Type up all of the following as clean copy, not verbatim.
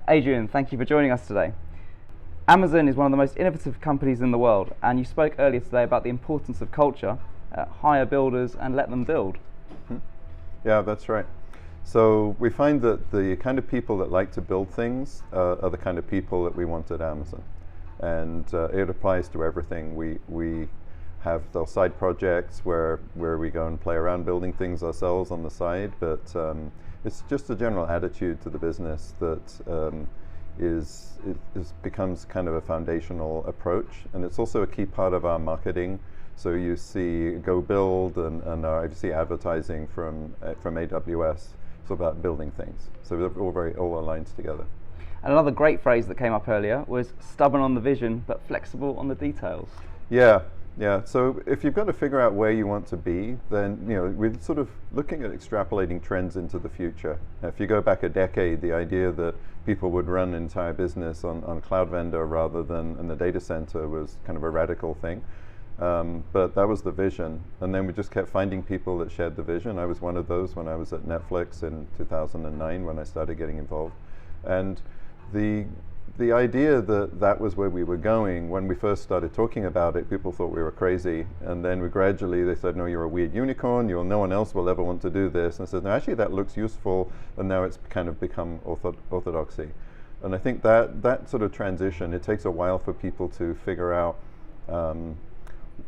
Adrian, thank you for joining us today. Amazon is one of the most innovative companies in the world, and you spoke earlier today about the importance of culture. Hire builders and let them build. Yeah, that's right. So we find that the kind of people that like to build things are the kind of people that we want at Amazon. And it applies to everything. We have those side projects where we go and play around building things ourselves on the side, but it's just a general attitude to the business that becomes kind of a foundational approach, and it's also a key part of our marketing. So you see Go Build and I see advertising from AWS. It's about building things. So they're all aligns together. And another great phrase that came up earlier was stubborn on the vision, but flexible on the details. Yeah. So if you've got to figure out where you want to be, then we're sort of looking at extrapolating trends into the future. If you go back a decade, the idea that people would run an entire business on cloud vendor rather than in the data center was kind of a radical thing. But that was the vision, and then we just kept finding people that shared the vision. I was one of those when I was at Netflix in 2009 when I started getting involved. And the idea that was where we were going, when we first started talking about it, people thought we were crazy, and then gradually they said, no, you're a weird unicorn, no one else will ever want to do this. And I said, no, actually that looks useful, and now it's kind of become orthodoxy. And I think that sort of transition, it takes a while for people to figure out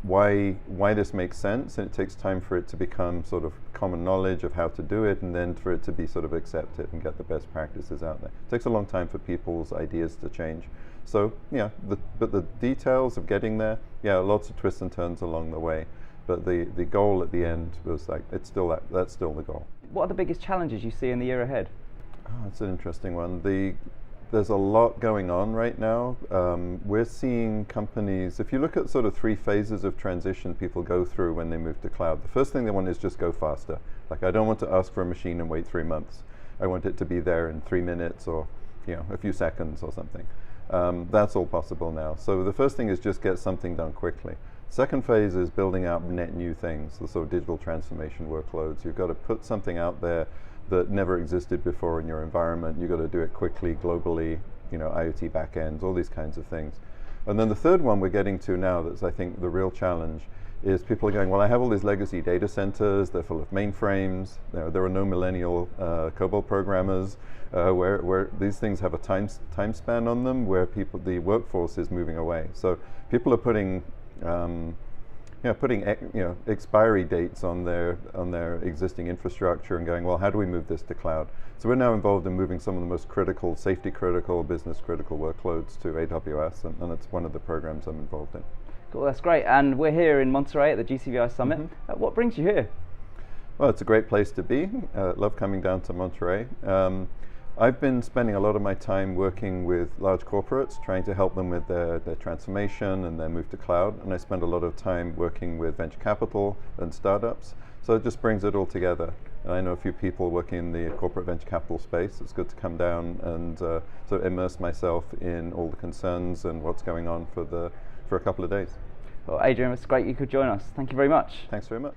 why this makes sense, and it takes time for it to become sort of common knowledge of how to do it, and then for it to be sort of accepted and get the best practices out there. It takes a long time for people's ideas to change. So but the details of getting there, lots of twists and turns along the way, but the goal at the end was like, that's still the goal. What are the biggest challenges you see in the year ahead? That's an interesting one. There's a lot going on right now. We're seeing companies, if you look at sort of 3 phases of transition people go through when they move to cloud, the first thing they want is just go faster. Like, I don't want to ask for a machine and wait 3 months. I want it to be there in 3 minutes or a few seconds or something. That's all possible now. So the first thing is just get something done quickly. Second phase is building out net new things, the sort of digital transformation workloads. You've got to put something out there that never existed before in your environment. You've got to do it quickly, globally, IoT backends, all these kinds of things. And then the third one we're getting to now, that's I think the real challenge, is people are going, well, I have all these legacy data centers, they're full of mainframes, there are no millennial COBOL programmers, where these things have a time span on them, where the workforce is moving away. So people are putting expiry dates on their existing infrastructure and going, well, how do we move this to cloud? So we're now involved in moving some of the most critical, safety critical, business critical workloads to AWS, and it's one of the programs I'm involved in. Cool, that's great. And we're here in Monterey at the GCVI Summit. What brings you here? Well, it's a great place to be. Love coming down to Monterey. I've been spending a lot of my time working with large corporates, trying to help them with their transformation and their move to cloud, and I spend a lot of time working with venture capital and startups, so it just brings it all together. And I know a few people working in the corporate venture capital space. It's good to come down and sort of immerse myself in all the concerns and what's going on for a couple of days. Well, Adrian, it's great you could join us. Thank you very much. Thanks very much.